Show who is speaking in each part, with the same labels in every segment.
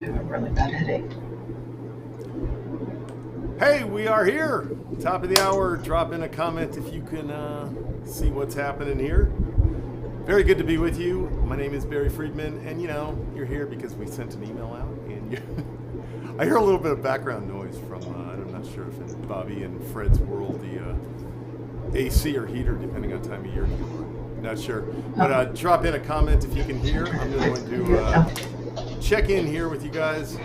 Speaker 1: I have a really bad headache.
Speaker 2: Hey, we are here. Top of the hour. Drop in a comment if you can see what's happening here. Very good to be with you. My name is Barry Friedman, and you're here because we sent an email out, and I hear a little bit of background noise from, I'm not sure if it's Bobbie and Fred's world, the AC or heater, depending on time of year. Not sure. But drop in a comment if you can hear. I'm going to check in here with you guys.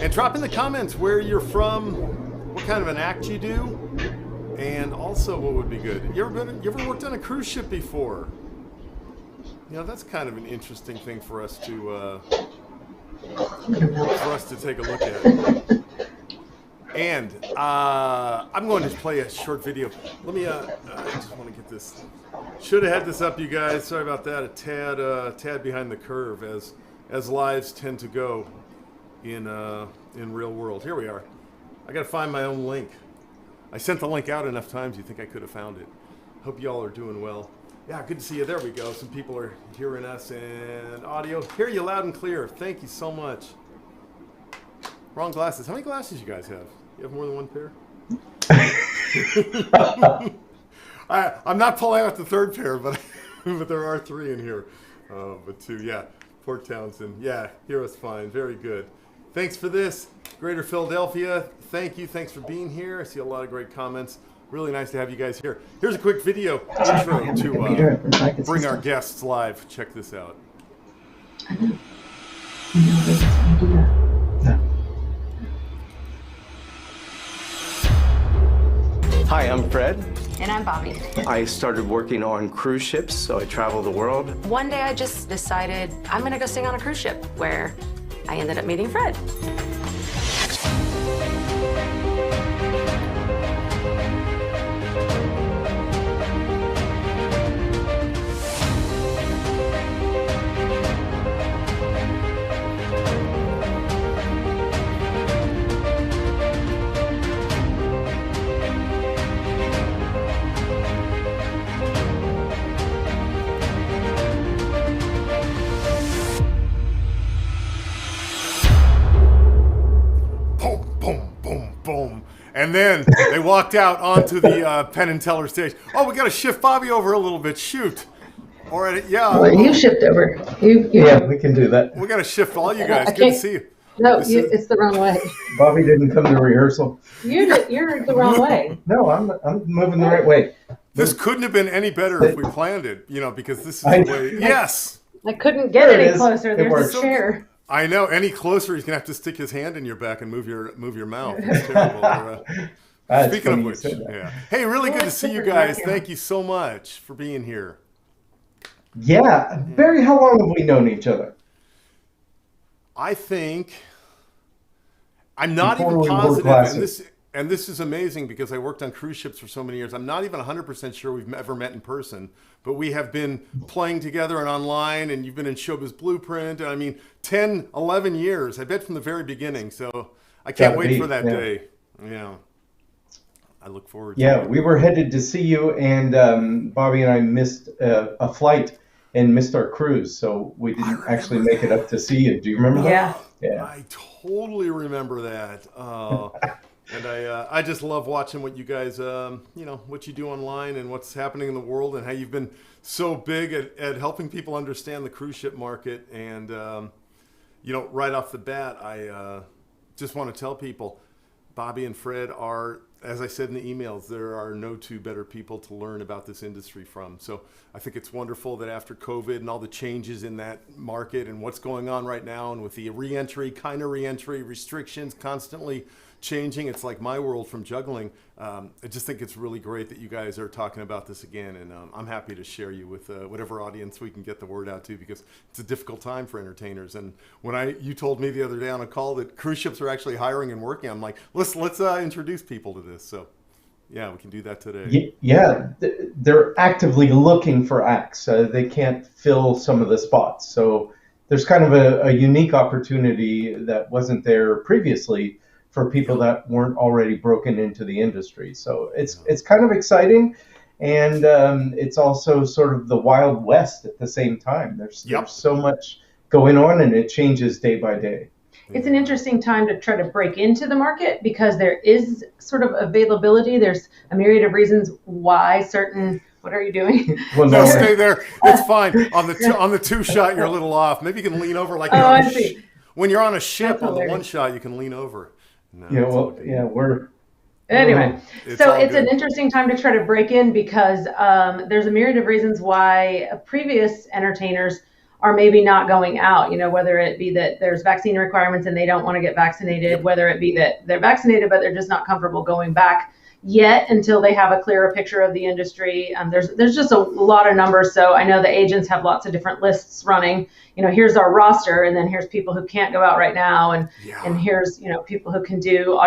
Speaker 2: And drop in the comments where you're from, what kind of an act you do, and also what would be good. You ever worked on a cruise ship before? That's kind of an interesting thing for us to take a look at. And I'm going to play a short video. Let me. I just want to get this. Should have had this up, you guys. Sorry about that. A tad behind the curve, as lives tend to go in real world. Here we are. I got to find my own link. I sent the link out enough times you think I could have found it. Hope y'all are doing well. Yeah, good to see you. There we go. Some people are hearing us and audio. Hear you loud and clear. Thank you so much. Wrong glasses. How many glasses you guys have? You have more than one pair? I'm not pulling out the third pair, but there are three in here. But two, yeah. Port Townsend. Yeah, hear us fine. Very good. Thanks for this. Greater Philadelphia, thank you. Thanks for being here. I see a lot of great comments. Really nice to have you guys here. Here's a quick video intro to bring our guests live. Check this out.
Speaker 1: I know. That's how you do that.
Speaker 3: Hi, I'm Fred.
Speaker 4: And I'm Bobbie.
Speaker 3: I started working on cruise ships, so I travel the world.
Speaker 4: One day I just decided I'm gonna go sing on a cruise ship, where I ended up meeting Fred.
Speaker 2: And then they walked out onto the Penn and Teller stage. Oh, we got to shift Bobbie over a little bit. Shoot. Or yeah.
Speaker 1: Well, you shift over.
Speaker 5: Yeah, we can do that.
Speaker 2: We got to shift all you guys. Good to see you.
Speaker 1: No, it's the wrong way.
Speaker 5: Bobbie didn't come to rehearsal.
Speaker 1: You're the wrong way.
Speaker 5: No, I'm moving the right way.
Speaker 2: This couldn't have been any better if we planned it, because this is the way. Yes.
Speaker 1: I couldn't get any closer. There's a chair.
Speaker 2: I know. Any closer, he's gonna have to stick his hand in your back and move your mouth. It's terrible. Speaking of which, yeah. Hey, really good to see you guys. Thank you so much for being here.
Speaker 5: Yeah, Barry, how long have we known each other?
Speaker 2: I think I'm not even positive, and this is amazing because I worked on cruise ships for so many years. I'm not even 100% sure we've ever met in person, but we have been playing together and online, and you've been in Showbiz Blueprint. And I mean, 10, 11 years, I bet from the very beginning. So I can't wait for that day. Yeah. I look forward to it.
Speaker 5: Yeah, we were headed to see you, and Bobbie and I missed a flight and missed our cruise. So we didn't actually make it up to see you. Do you remember that?
Speaker 1: Yeah.
Speaker 2: I totally remember that. And I just love watching what you guys, what you do online and what's happening in the world and how you've been so big at helping people understand the cruise ship market. And, right off the bat, I just want to tell people, Bobbie and Fred are, as I said in the emails, there are no two better people to learn about this industry from. So I think it's wonderful that after COVID and all the changes in that market and what's going on right now, and with the reentry restrictions constantly changing, it's like my world from juggling. I just think it's really great that you guys are talking about this again, and I'm happy to share you with whatever audience we can get the word out to, because it's a difficult time for entertainers. And when you told me the other day on a call that cruise ships are actually hiring and working, I'm like, let's introduce people to this. So yeah, we can do that today.
Speaker 5: Yeah, they're actively looking for acts. They can't fill some of the spots, so there's kind of a unique opportunity that wasn't there previously for people that weren't already broken into the industry. So it's kind of exciting, and it's also sort of the Wild West at the same time. There's so much going on, and it changes day by day.
Speaker 1: It's an interesting time to try to break into the market because there is sort of availability. There's a myriad of reasons why certain. What are you doing?
Speaker 5: Well,
Speaker 2: No, stay there. It's fine. On the two shot, you're a little off. Maybe you can lean over like
Speaker 1: I see.
Speaker 2: When you're on a ship.
Speaker 1: That's
Speaker 2: on the
Speaker 1: hilarious.
Speaker 2: one shot, you can lean over. No,
Speaker 5: Yeah,
Speaker 2: it's all
Speaker 5: well,
Speaker 2: good.
Speaker 5: yeah, we're
Speaker 1: Anyway,
Speaker 2: It's
Speaker 1: so
Speaker 2: all
Speaker 1: it's
Speaker 2: good.
Speaker 1: an interesting time to try to break in because there's a myriad of reasons why previous entertainers are maybe not going out, whether it be that there's vaccine requirements and they don't want to get vaccinated,
Speaker 2: Yep.
Speaker 1: whether it be that they're vaccinated but they're just not comfortable going back yet until they have a clearer picture of the industry. There's just a lot of numbers. So I know the agents have lots of different lists running. Here's our roster, and then here's people who can't go out right now, and here's people who can do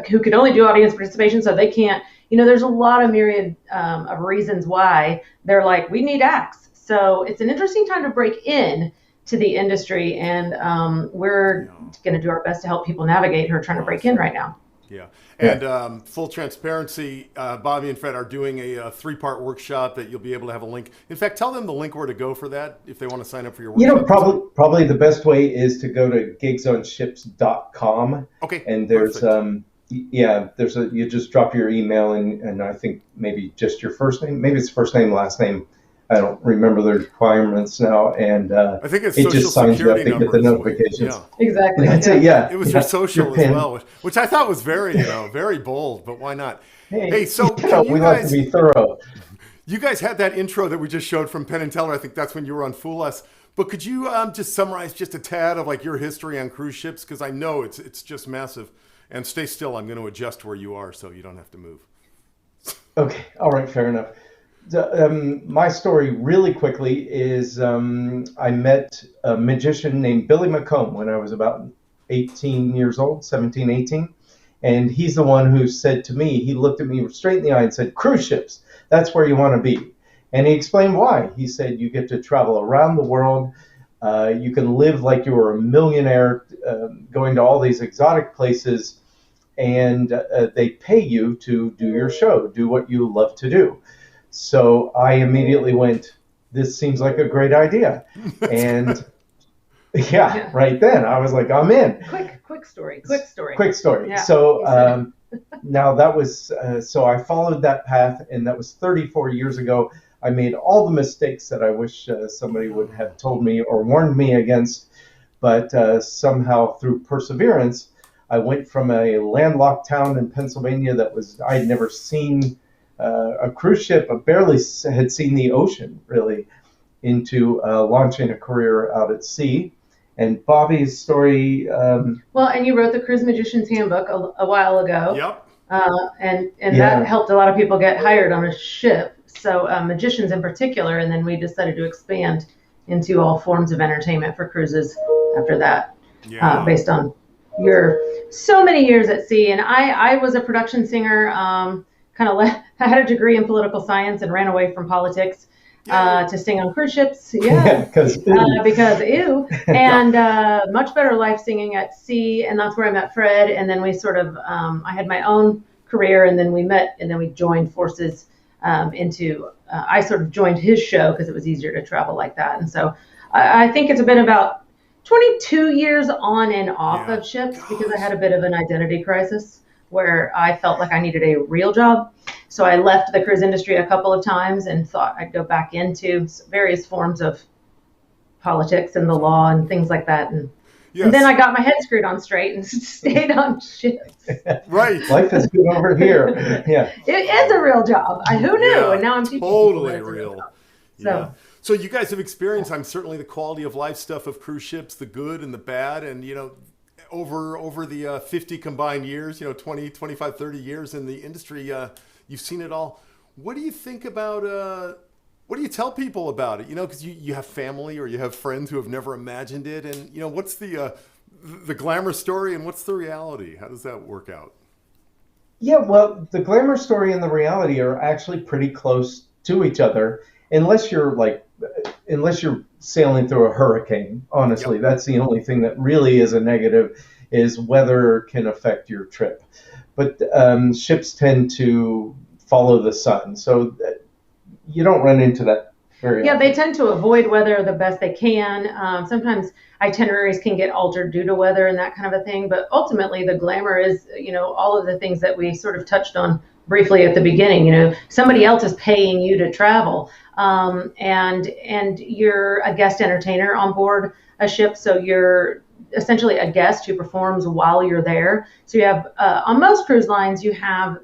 Speaker 1: who could only do audience participation, so they can't. There's a lot of myriad of reasons why they're like, we need acts. So it's an interesting time to break in to the industry, and we're going to do our best to help people navigate who are trying to break in right now.
Speaker 2: Yeah. And full transparency, Bobbie and Fred are doing a 3-part workshop that you'll be able to have a link. In fact, tell them the link where to go for that if they want to sign up for your workshop.
Speaker 5: Probably the best way is to go to gigsonships.com.
Speaker 2: Okay.
Speaker 5: And there's
Speaker 2: perfect.
Speaker 5: you just drop your email and I think maybe just your first name, maybe it's first name, last name. I don't remember the requirements now, and
Speaker 2: I think it's
Speaker 5: it
Speaker 2: social
Speaker 5: just signs you up
Speaker 2: security
Speaker 5: to get the
Speaker 2: number.
Speaker 5: notifications.
Speaker 2: Yeah.
Speaker 1: Exactly.
Speaker 5: That's it. Yeah,
Speaker 2: It was your social
Speaker 5: your
Speaker 2: as
Speaker 5: PIN.
Speaker 2: well, which I thought was very, very bold, but why not?
Speaker 5: Hey,
Speaker 2: so
Speaker 5: we like to be thorough.
Speaker 2: You guys had that intro that we just showed from Penn and Teller. I think that's when you were on Fool Us. But could you just summarize just a tad of like your history on cruise ships? Because I know it's just massive. And stay still. I'm going to adjust where you are so you don't have to move.
Speaker 5: Okay. All right. Fair enough. My story really quickly is I met a magician named Billy McComb when I was about 18 years old, 17, 18. And he's the one who said to me, he looked at me straight in the eye and said, cruise ships, that's where you want to be. And he explained why. He said, you get to travel around the world. You can live like you were a millionaire, going to all these exotic places, and they pay you to do your show, do what you love to do. So I immediately went, this seems like a great idea. And right then I was like, I'm in.
Speaker 1: Quick story. Yeah,
Speaker 5: So now that was, so I followed that path, and that was 34 years ago. I made all the mistakes that I wish somebody would have told me or warned me against. But somehow through perseverance, I went from a landlocked town in Pennsylvania that I'd never seen a cruise ship. I barely had seen the ocean, really, into launching a career out at sea. And Bobbie's story.
Speaker 1: Well, and you wrote the Cruise Magician's Handbook a while ago.
Speaker 2: Yep.
Speaker 1: And that helped a lot of people get hired on a ship. So magicians in particular. And then we decided to expand into all forms of entertainment for cruises after that, based on your so many years at sea. And I was a production singer. I had a degree in political science and ran away from politics to sing on cruise ships. Yeah,
Speaker 5: because
Speaker 1: ew. And much better life singing at sea. And that's where I met Fred. And then we sort of, I had my own career, and then we met, and then we joined forces I sort of joined his show because it was easier to travel like that. And so I think it's been about 22 years on and off of ships because I had a bit of an identity crisis where I felt like I needed a real job. So I left the cruise industry a couple of times and thought I'd go back into various forms of politics and the law and things like that. And then I got my head screwed on straight and stayed on ships.
Speaker 2: Right.
Speaker 5: Life is good over here. Yeah.
Speaker 1: It is a real job. Who knew?
Speaker 2: Yeah,
Speaker 1: and now I'm teaching
Speaker 2: totally
Speaker 1: people it's a
Speaker 2: real.
Speaker 1: job.
Speaker 2: So you guys have experienced, certainly the quality of life stuff of cruise ships, the good and the bad, and over the 50 combined years, 20, 25, 30 years in the industry, you've seen it all. What do you think about, what do you tell people about it? Because you have family or you have friends who have never imagined it. And, what's the glamour story and what's the reality? How does that work out?
Speaker 5: Yeah, well, the glamour story and the reality are actually pretty close to each other, unless you're sailing through a hurricane. Honestly, that's the only thing that really is a negative, is weather can affect your trip. But ships tend to follow the sun, so you don't run into that very
Speaker 1: Yeah,
Speaker 5: often.
Speaker 1: they tend to avoid weather the best they can. Sometimes itineraries can get altered due to weather and that kind of a thing. But ultimately, the glamour is, all of the things that we sort of touched on briefly at the beginning. Somebody else is paying you to travel, and you're a guest entertainer on board a ship, so you're essentially a guest who performs while you're there. So you have on most cruise lines, you have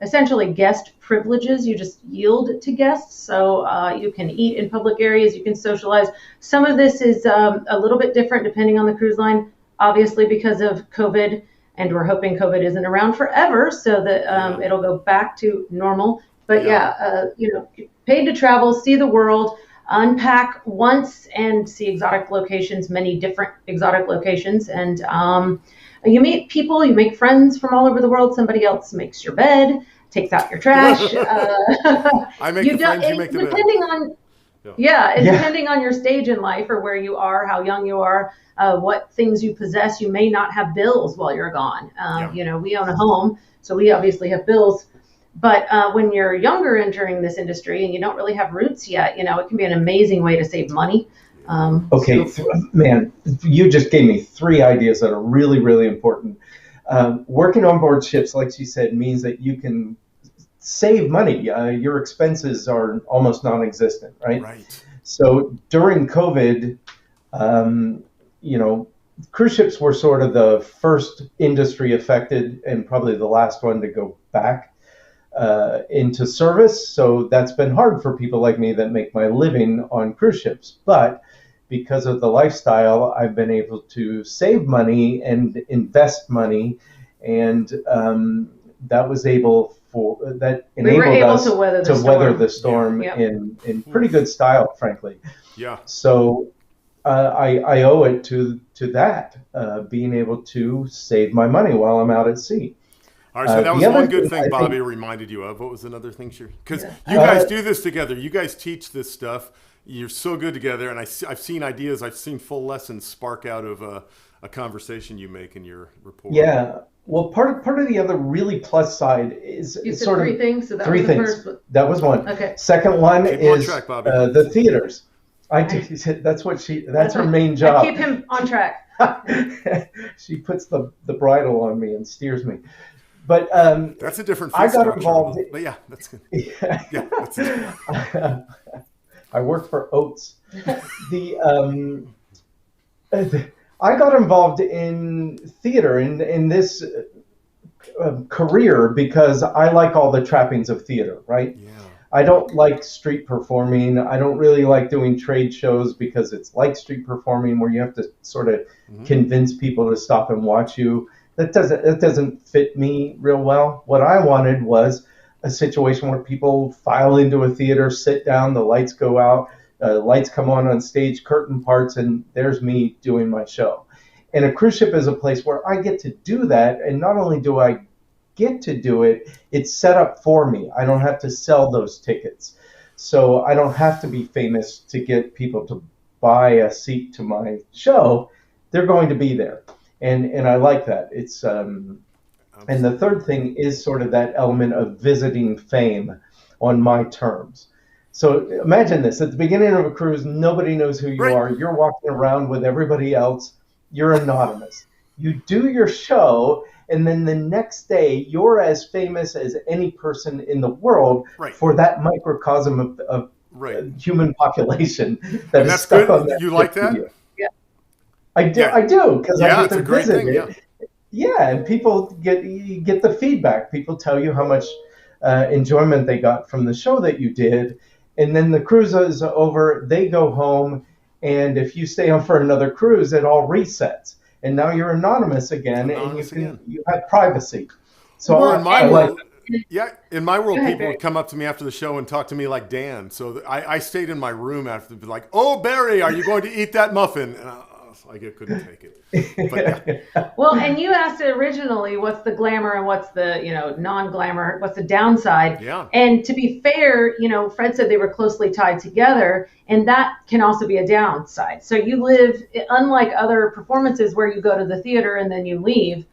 Speaker 1: essentially guest privileges. You just yield to guests. So you can eat in public areas, you can socialize. Some of this is a little bit different depending on the cruise line, obviously because of COVID, and we're hoping COVID isn't around forever so that it'll go back to normal. But paid to travel, see the world, unpack once and see exotic locations, many different exotic locations. And you meet people, you make friends from all over the world. Somebody else makes your bed, takes out your trash.
Speaker 2: I make the friends, you make the bed.
Speaker 1: Depending on, depending on your stage in life or where you are, how young you are, what things you possess, you may not have bills while you're gone. We own a home, so we obviously have bills. But when you're younger entering this industry and you don't really have roots yet, it can be an amazing way to save money.
Speaker 5: Man, you just gave me 3 ideas that are really, really important. Working on board ships, like she said, means that you can save money. Your expenses are almost non-existent, right?
Speaker 2: Right.
Speaker 5: So during COVID, cruise ships were sort of the first industry affected and probably the last one to go back into service. So that's been hard for people like me that make my living on cruise ships. But because of the lifestyle, I've been able to save money and invest money, and that enabled us to weather the storm in pretty good style, frankly.
Speaker 2: Yeah.
Speaker 5: So I owe it to that, being able to save my money while I'm out at sea.
Speaker 2: All right, so that was one good thing Bobbie reminded you of. What was another thing? Because you guys do this together. You guys teach this stuff. You're so good together, and I've seen ideas. I've seen full lessons spark out of a conversation you make in your report.
Speaker 5: Yeah. Well, part of the other really plus side is
Speaker 1: you said
Speaker 5: sort
Speaker 1: 3
Speaker 5: of
Speaker 1: things. So that
Speaker 5: 3
Speaker 1: was the
Speaker 5: things.
Speaker 1: first.
Speaker 5: That was one.
Speaker 1: Okay.
Speaker 5: Second one
Speaker 2: Keep
Speaker 5: is
Speaker 2: on track, Bobbie.
Speaker 5: the theaters. That's her main job.
Speaker 1: I keep him on track.
Speaker 5: She puts the bridle on me and steers me. But
Speaker 2: that's a different.
Speaker 5: I got involved.
Speaker 2: But yeah, that's good.
Speaker 5: That's it. I work for Oates. I got involved in theater in this career because I like all the trappings of theater, right?
Speaker 2: Yeah.
Speaker 5: I don't like street performing. I don't really like doing trade shows because it's like street performing where you have to sort of convince people to stop and watch you. That doesn't fit me real well. What I wanted was a situation where people file into a theater, sit down, the lights go out, lights come on stage, curtain parts, and there's me doing my show. And a cruise ship is a place where I get to do that, and not only do I get to do it, it's set up for me. I don't have to sell those tickets. So I don't have to be famous to get people to buy a seat to my show. They're going to be there. And I like that. It's and the third thing is sort of that element of visiting fame on my terms. So imagine this. At the beginning of a cruise, nobody knows who you are. You're walking around with everybody else. You're anonymous. You do your show, and then the next day, you're as famous as any person in the world for that microcosm of human population that is stuck
Speaker 2: good.
Speaker 5: on that.
Speaker 2: You like that?
Speaker 5: I do, because I get to visit
Speaker 2: thing,
Speaker 5: it. Yeah, and people you get the feedback. People tell you how much enjoyment they got from the show that you did, and then the cruise is over. They go home, and if you stay on for another cruise, it all resets, and now you're anonymous again, and you have privacy. So
Speaker 2: well, in my world,
Speaker 1: ahead,
Speaker 2: people would come up to me after the show and talk to me like Dan. So I stayed in my room after, like, "Oh, Barry, are you going to eat that muffin?" And I couldn't take it. But,
Speaker 1: Well, and you asked originally, what's the glamour and what's the non-glamour? What's the downside?
Speaker 2: Yeah.
Speaker 1: And to be fair, Fred said they were closely tied together, and that can also be a downside. So you live, unlike other performances where you go to the theater and then you leave.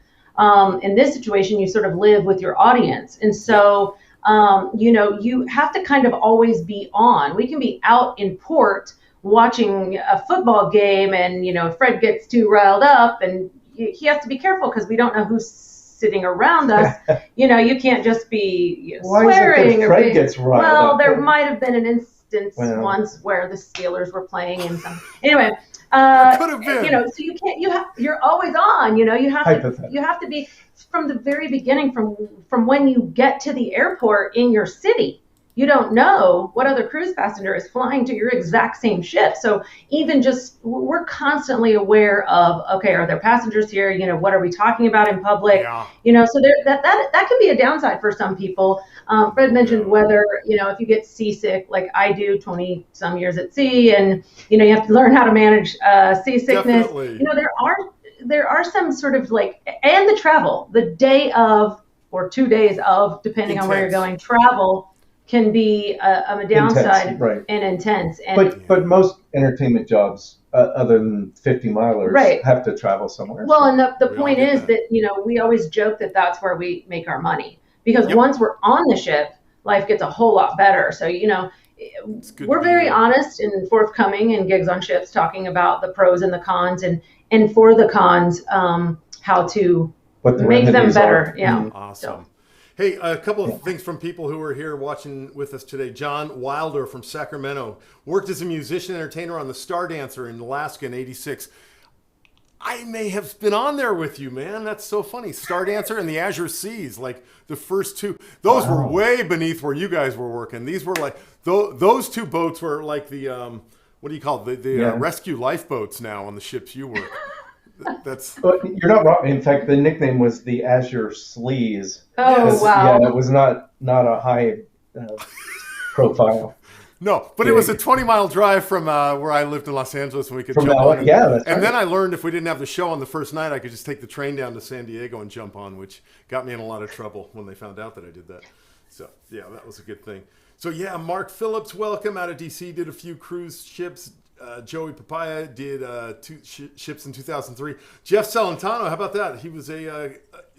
Speaker 1: In this situation, you sort of live with your audience, and so You have to kind of always be on. We can be out in port watching a football game, and Fred gets too riled up, and he has to be careful because we don't know who's sitting around us. You can't just be swearing.
Speaker 5: Why is it that Fred gets riled up?
Speaker 1: Well, there might have been an instance once where the Steelers were playing and something. Anyway,
Speaker 2: could have been.
Speaker 1: so you can't. You're always on. You have to be from the very beginning, from when you get to the airport in your city. You don't know what other cruise passenger is flying to your exact same ship. So even we're constantly aware of, okay, are there passengers here? What are we talking about in public?
Speaker 2: Yeah.
Speaker 1: So that can be a downside for some people. Fred mentioned weather, if you get seasick, like I do, 20 some years at sea, and, you have to learn how to manage seasickness.
Speaker 2: Definitely.
Speaker 1: There are some sort of and the travel, the day of or 2 days of, depending on where you're going, travel can be a downside
Speaker 5: intense, right.
Speaker 1: and intense. And
Speaker 5: but most entertainment jobs, other than 50 milers,
Speaker 1: right.
Speaker 5: have to travel somewhere.
Speaker 1: Well, and the point is that, we always joke that that's where we make our money, because once we're on the ship, life gets a whole lot better. So, we're very honest and forthcoming in Gigs on Ships, talking about the pros and the cons, and for the cons, how to make them better. Yeah.
Speaker 2: Mm-hmm. Awesome. So. Hey, a couple of things from people who are here watching with us today. John Wilder from Sacramento worked as a musician entertainer on the Star Dancer in Alaska in '86. I may have been on there with you, man. That's so funny. Star Dancer and the Azure Seas, like the first two. Those were way beneath where you guys were working. These were like, those two boats were like the, what do you call it? The rescue lifeboats now on the ships you work.
Speaker 5: But you're not wrong. In fact, the nickname was the Azure Sleaze.
Speaker 1: Oh, wow.
Speaker 5: Yeah, it was not a high profile.
Speaker 2: No, but it was a 20-mile drive from where I lived in Los Angeles, and we could jump on. And then I learned if we didn't have the show on the first night, I could just take the train down to San Diego and jump on, which got me in a lot of trouble when they found out that I did that. So, yeah, that was a good thing. So, yeah, Mark Phillips, welcome out of D.C., did a few cruise ships. Joey Papaya did 2 ships in 2003. Jeff Celentano, how about that? He was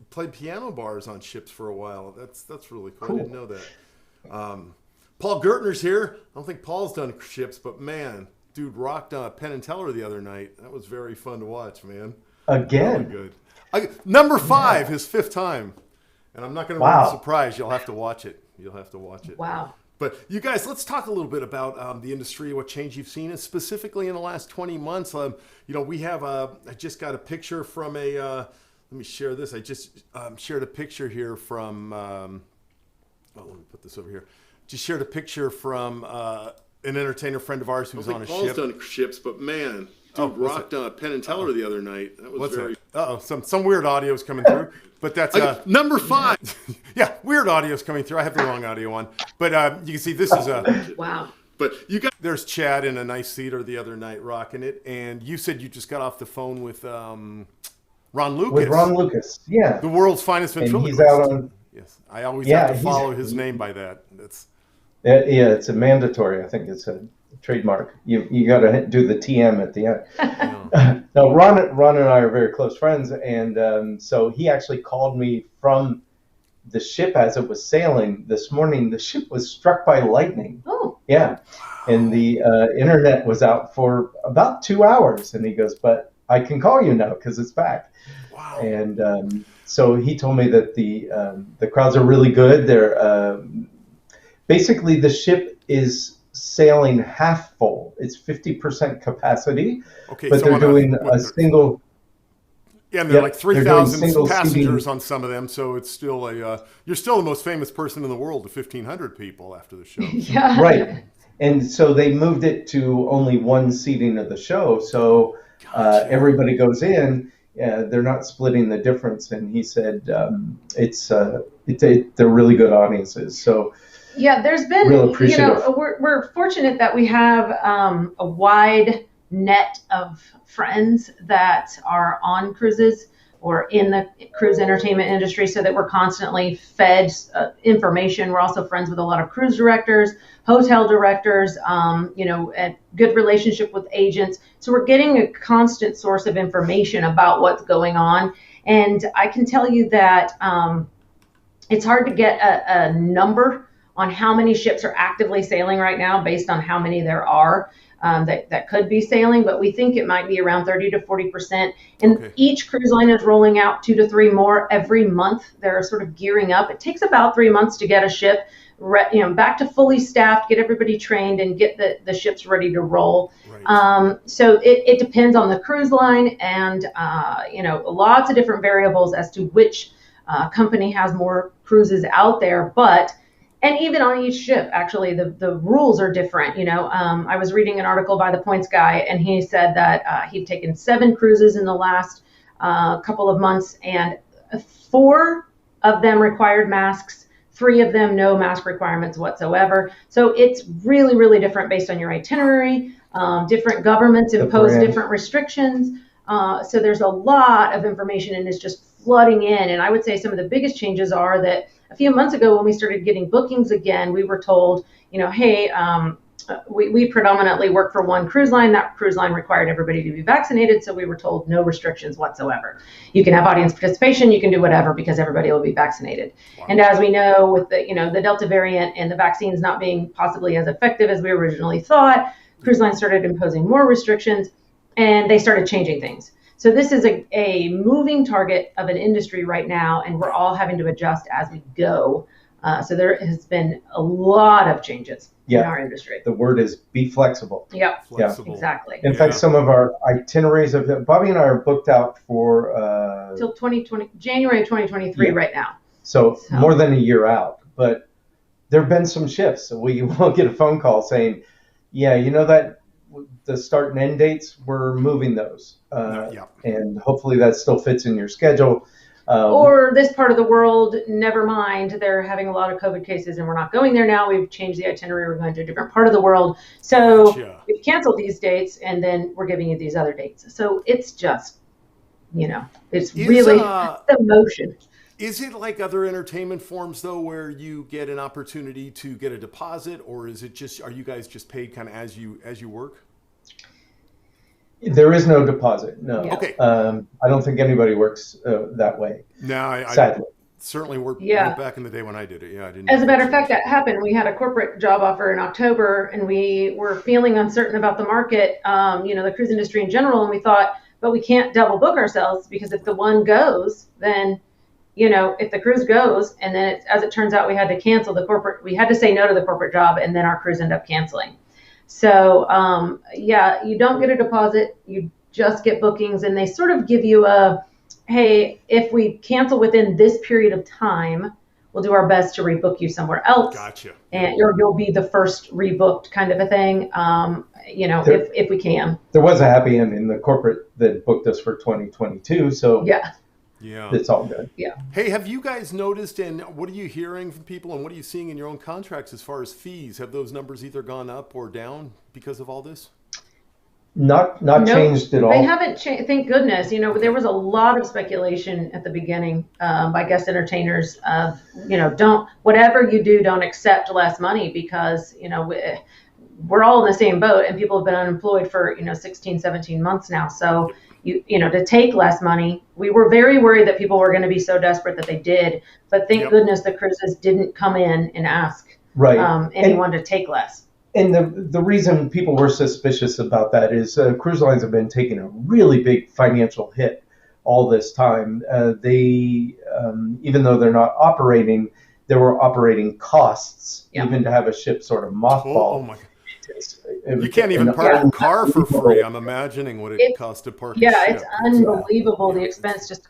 Speaker 2: played piano bars on ships for a while. That's really cool. I didn't know that. Paul Gertner's here. I don't think Paul's done ships, but man, dude rocked Penn and Teller the other night. That was very fun to watch, man.
Speaker 5: Again.
Speaker 2: Really good. Number 5, his 5th time. And I'm not going to ruin the surprise. You'll have to watch it.
Speaker 1: Wow.
Speaker 2: But you guys, let's talk a little bit about the industry, what change you've seen, and specifically in the last 20 months. We have I just got a picture from let me share this. I just shared a picture here from, let me put this over here. Just shared a picture from an entertainer friend of ours who's on a ship. Paul's done ships, but man, dude rocked Penn and Teller the other night. That was some weird audio's coming through. But that's number 5. Yeah, weird audio's coming through. I have the wrong audio on. But you can see this is
Speaker 1: wow.
Speaker 2: But there's Chad in a nice theater the other night rocking it. And you said you just got off the phone with Ron Lucas.
Speaker 5: With Ron Lucas, yeah.
Speaker 2: The world's finest ventriloquist.
Speaker 5: And he's out on...
Speaker 2: Yes, I always have to follow his name by that.
Speaker 5: It's a mandatory. I think it's a trademark. You got to do the TM at the end. No, Ron and I are very close friends, and so he actually called me from the ship as it was sailing this morning. The ship was struck by lightning.
Speaker 1: Oh.
Speaker 5: Yeah, and the internet was out for about 2 hours, and he goes, "But I can call you now because it's back."
Speaker 2: Wow.
Speaker 5: And so he told me that the crowds are really good. They're basically the ship is sailing half full. It's 50% capacity, but they're doing a single.
Speaker 2: Yeah, and they're like 3,000 passengers on some of them, so it's still you're still the most famous person in the world to 1,500 people after the show.
Speaker 1: Yeah.
Speaker 5: Right, and so they moved it to only one seating of the show, so everybody goes in. They're not splitting the difference, and he said they're really good audiences. So.
Speaker 1: Yeah, there's been, we're fortunate that we have a wide net of friends that are on cruises or in the cruise entertainment industry, so that we're constantly fed information. We're also friends with a lot of cruise directors, hotel directors, and good relationship with agents. So we're getting a constant source of information about what's going on. And I can tell you that it's hard to get a number on how many ships are actively sailing right now based on how many there are that could be sailing, but we think it might be around 30 to 40%. And each cruise line is rolling out 2 to 3 more every month. They're sort of gearing up. It takes about 3 months to get a ship back to fully staffed, get everybody trained, and get the ships ready to roll. Right. So it depends on the cruise line and lots of different variables as to which company has more cruises out there. And even on each ship, actually, the rules are different. I was reading an article by the Points guy, and he said that he'd taken 7 cruises in the last couple of months, and 4 of them required masks. 3 of them, no mask requirements whatsoever. So it's really, really different based on your itinerary. Different governments impose different restrictions. So there's a lot of information, and it's just flooding in. And I would say some of the biggest changes are that a few months ago when we started getting bookings again, we were told, hey, we predominantly work for one cruise line. That cruise line required everybody to be vaccinated. So we were told no restrictions whatsoever. You can have audience participation. You can do whatever because everybody will be vaccinated. Wow. And as we know, with the Delta variant and the vaccines not being possibly as effective as we originally thought, cruise lines started imposing more restrictions and they started changing things. So this is a moving target of an industry right now, and we're all having to adjust as we go. So there has been a lot of changes in our industry.
Speaker 5: The word is be flexible.
Speaker 1: Yep.
Speaker 2: Flexible.
Speaker 1: Yeah, exactly.
Speaker 5: In fact, some of our itineraries Bobbie and I are booked out for
Speaker 1: till January of 2023 right now.
Speaker 5: So more than a year out. But there have been some shifts. So we will get a phone call saying, that the start and end dates, we're moving those. And hopefully that still fits in your schedule.
Speaker 1: Or this part of the world, never mind, they're having a lot of COVID cases and we're not going there now. We've changed the itinerary. We're going to a different part of the world. So we've canceled these dates and then we're giving you these other dates. So it's just, it's really the motion.
Speaker 2: Is it like other entertainment forms, though, where you get an opportunity to get a deposit, or is it just, are you guys just paid kind of as you work?
Speaker 5: There is no deposit. No.
Speaker 1: Yeah.
Speaker 2: Okay.
Speaker 5: I don't think anybody works that way.
Speaker 2: No,
Speaker 5: sadly.
Speaker 2: I certainly worked back in the day when I did it. Yeah, I didn't.
Speaker 1: As a matter of fact, that happened. We had a corporate job offer in October, and we were feeling uncertain about the market, the cruise industry in general, and we thought, but we can't double book ourselves because if the one goes, then if the cruise goes and then as it turns out, we had to say no to the corporate job and then our cruise ended up canceling. So, you don't get a deposit, you just get bookings and they sort of give you hey, if we cancel within this period of time, we'll do our best to rebook you somewhere else.
Speaker 2: Gotcha.
Speaker 1: And you'll be the first rebooked kind of a thing, if we can.
Speaker 5: There was a happy end in the corporate that booked us for 2022. So it's all good.
Speaker 1: Yeah.
Speaker 2: Hey, have you guys noticed, and what are you hearing from people, and what are you seeing in your own contracts as far as fees? Have those numbers either gone up or down because of all this?
Speaker 5: Not changed at all.
Speaker 1: They haven't changed. Thank goodness. There was a lot of speculation at the beginning by guest entertainers of, whatever you do, don't accept less money because, we're all in the same boat and people have been unemployed for, 16, 17 months now. So, to take less money, we were very worried that people were going to be so desperate that they did. But thank goodness the cruises didn't come in and ask anyone to take less.
Speaker 5: And the reason people were suspicious about that is cruise lines have been taking a really big financial hit all this time. They, even though they're not operating, there were operating costs even to have a ship sort of mothballed.
Speaker 2: Oh my God. You can't even park a car for free. I'm imagining what it costs to park a ship.
Speaker 1: It's unbelievable the expense just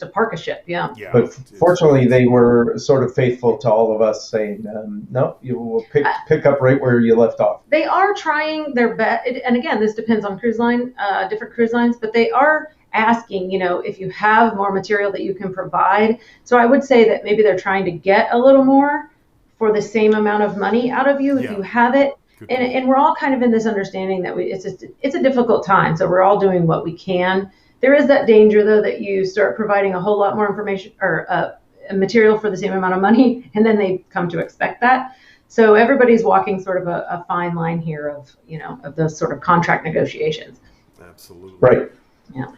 Speaker 1: to park a ship. Yeah.
Speaker 5: But fortunately, they were sort of faithful to all of us, saying, "No, you will pick up right where you left off."
Speaker 1: They are trying their best, and again, this depends on cruise line, different cruise lines, but they are asking, if you have more material that you can provide. So I would say that maybe they're trying to get a little more for the same amount of money out of you if you have it. And we're all kind of in this understanding that it's a difficult time, so we're all doing what we can. There is that danger, though, that you start providing a whole lot more information or material for the same amount of money, and then they come to expect that. So everybody's walking sort of a fine line here of those sort of contract negotiations.
Speaker 2: Absolutely.
Speaker 5: Right.
Speaker 1: Yeah.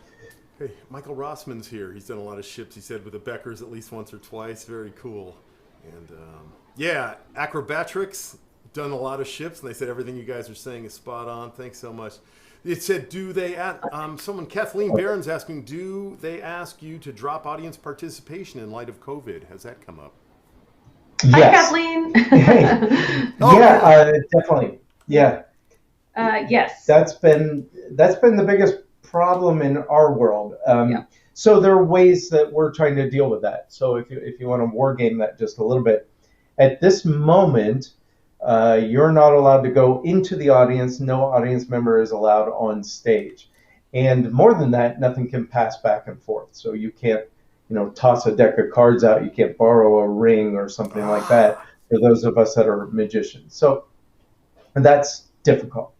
Speaker 2: Hey, Michael Rossman's here. He's done a lot of ships, he said, with the Beckers at least once or twice. Very cool. And yeah, Acrobatrics, done a lot of ships, and they said everything you guys are saying is spot on. Thanks so much. It said, do they, Kathleen Barron's asking, do they ask you to drop audience participation in light of COVID? Has that come up?
Speaker 5: Yes.
Speaker 1: Hi, Kathleen.
Speaker 5: Yeah, definitely. Yeah.
Speaker 1: Yes.
Speaker 5: That's been the biggest problem in our world. So there are ways that we're trying to deal with that. So if you want to war game that just a little bit, at this moment, you're not allowed to go into the audience. No audience member is allowed on stage. And more than that, nothing can pass back and forth. So you can't, toss a deck of cards out. You can't borrow a ring or something like that for those of us that are magicians. So that's difficult.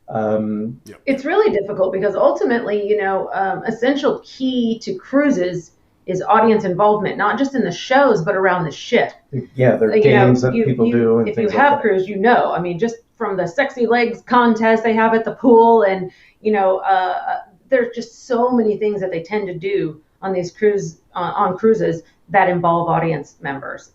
Speaker 1: It's really difficult because ultimately, essential key to cruises is audience involvement, not just in the shows, but around the ship.
Speaker 5: Yeah, there are games that people do. And
Speaker 1: if you have cruise, just from the sexy legs contest they have at the pool, and there's just so many things that they tend to do on these cruises that involve audience members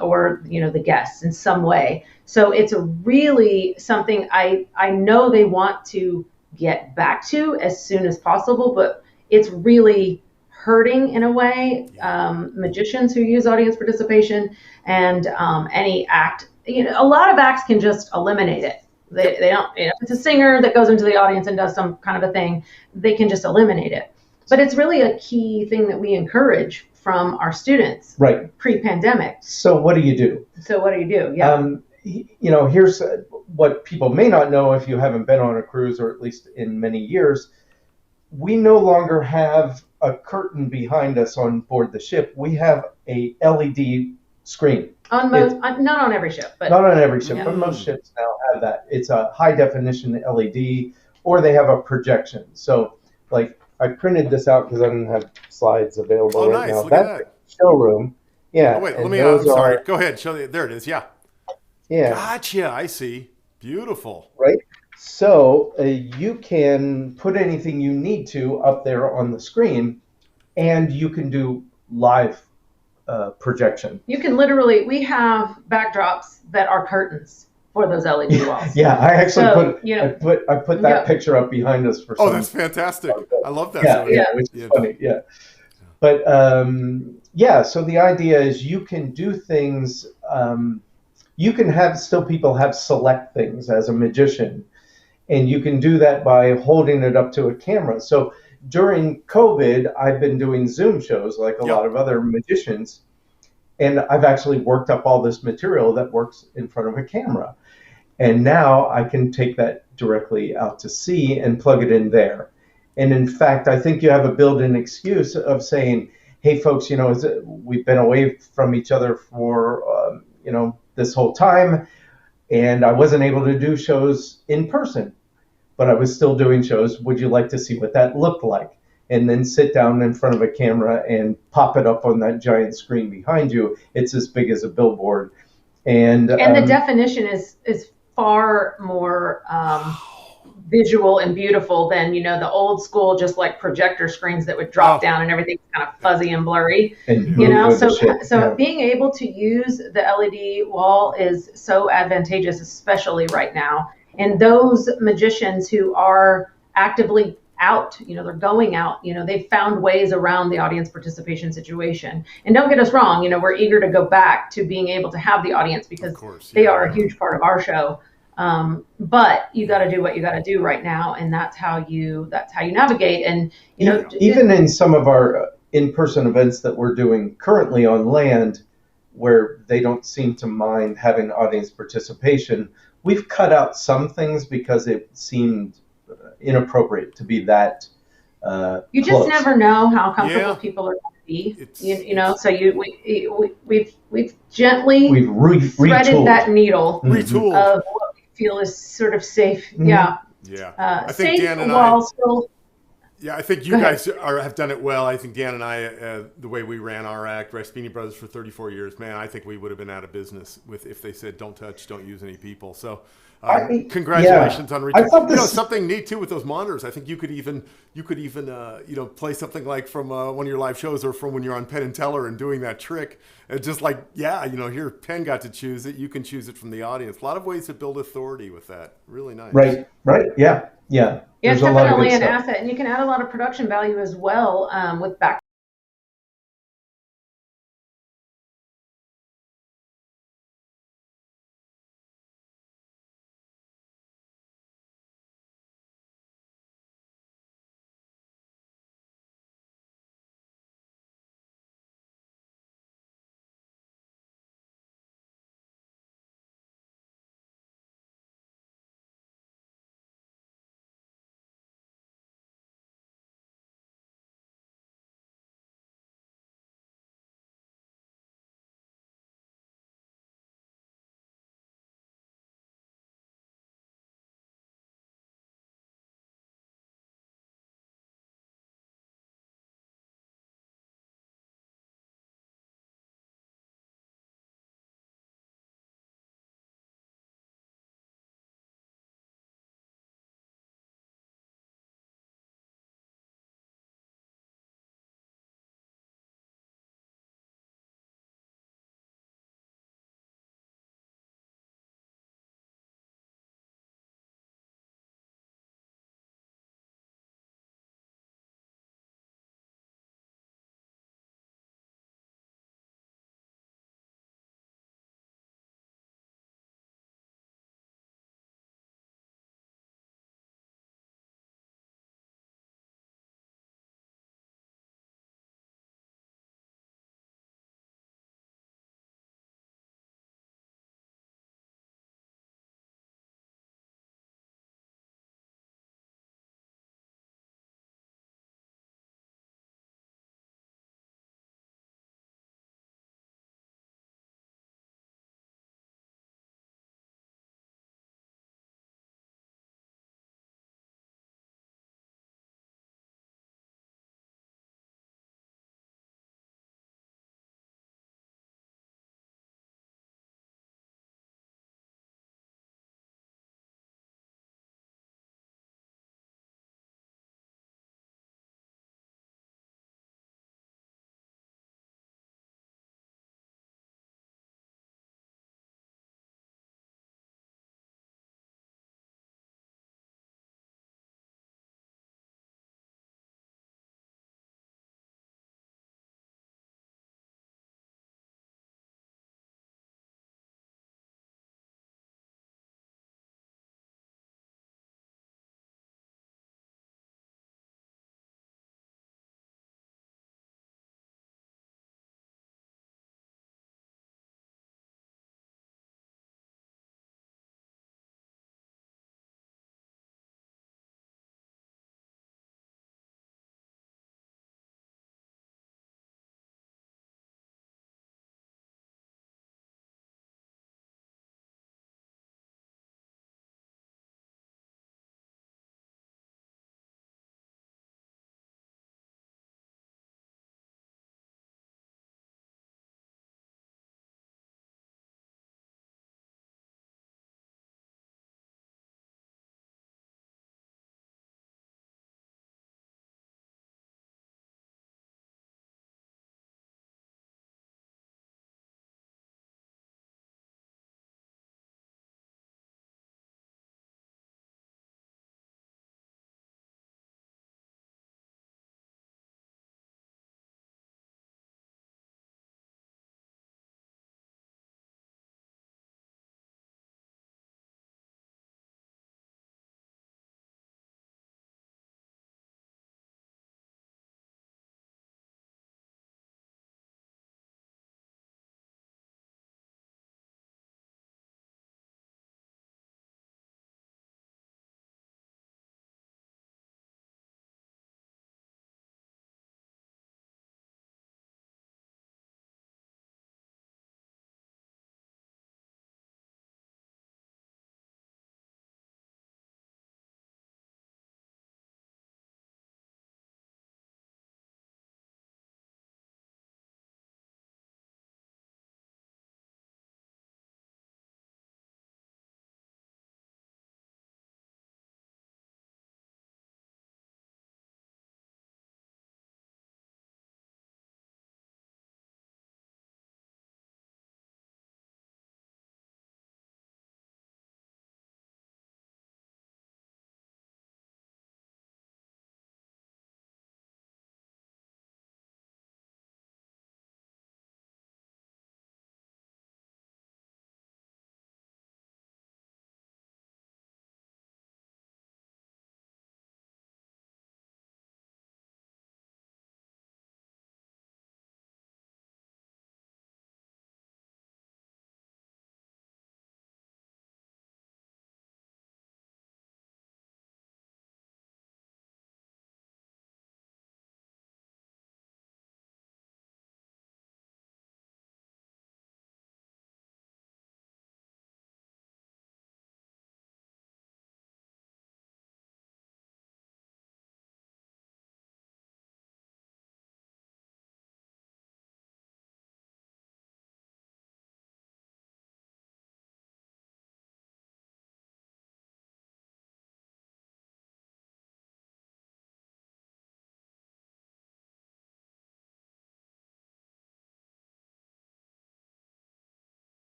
Speaker 1: or the guests in some way. So it's really something I know they want to get back to as soon as possible, but it's really hurting in a way magicians who use audience participation and any act. A lot of acts can just eliminate it. They don't. If it's a singer that goes into the audience and does some kind of a thing, they can just eliminate it. But it's really a key thing that we encourage from our students,
Speaker 5: right?
Speaker 1: Pre-pandemic.
Speaker 5: So what do you do?
Speaker 1: Yeah.
Speaker 5: Here's what people may not know if you haven't been on a cruise, or at least in many years. We no longer have a curtain behind us on board the ship. We have a LED screen.
Speaker 1: Not on every ship, but
Speaker 5: most ships now have that. It's a high definition LED, or they have a projection. So, like, I printed this out because I didn't have slides available right now.
Speaker 2: Look at that.
Speaker 5: Showroom. Yeah.
Speaker 2: Oh, wait, I'm sorry. Go ahead. Show me. There it is. Yeah.
Speaker 5: Yeah.
Speaker 2: Gotcha. I see. Beautiful.
Speaker 5: Right. So you can put anything you need to up there on the screen, and you can do live projection.
Speaker 1: You can we have backdrops that are curtains for those LED walls.
Speaker 5: Yeah, I actually put that picture up behind us for.
Speaker 2: Oh, that's fantastic! I love that.
Speaker 5: Which is funny. Yeah, but so the idea is you can do things. You can have people have select things as a magician, and you can do that by holding it up to a camera. So during COVID, I've been doing Zoom shows like a lot of other magicians, and I've actually worked up all this material that works in front of a camera. And now I can take that directly out to sea and plug it in there. And in fact, I think you have a built-in excuse of saying, hey, folks, we've been away from each other for, this whole time, and I wasn't able to do shows in person, but I was still doing shows. Would you like to see what that looked like? And then sit down in front of a camera and pop it up on that giant screen behind you. It's as big as a billboard. And
Speaker 1: the definition is far more visual and beautiful than the old school, just like projector screens that would drop down and everything's kind of fuzzy and blurry.
Speaker 5: And
Speaker 1: being able to use the LED wall is so advantageous, especially right now. And those magicians who are actively out, they're going out, they've found ways around the audience participation situation. And don't get us wrong, we're eager to go back to being able to have the audience because they are a huge part of our show. But you got to do what you got to do right now, and that's how you navigate. And
Speaker 5: even in some of our in-person events that we're doing currently on land, where they don't seem to mind having audience participation, we've cut out some things because it seemed inappropriate to be that.
Speaker 1: You just close. Never know how comfortable people are going to be. So we've gently threaded that needle of what we feel is sort of safe.
Speaker 2: I think
Speaker 1: safe
Speaker 2: Dan and
Speaker 1: while
Speaker 2: I
Speaker 1: still
Speaker 2: Yeah, I think you guys have done it well. I think Dan and I, the way we ran our act, Raspini Brothers for 34 years, man, I think we would have been out of business if they said don't touch, don't use any people. So congratulations on reaching. Something neat too with those monitors. I think you could even play something like from one of your live shows or from when you're on Penn and Teller and doing that trick. And just like, here Penn got to choose it. You can choose it from the audience. A lot of ways to build authority with that. Really nice.
Speaker 5: Right. Yeah.
Speaker 1: Yeah, it's definitely an asset, and you can add a lot of production value as well with back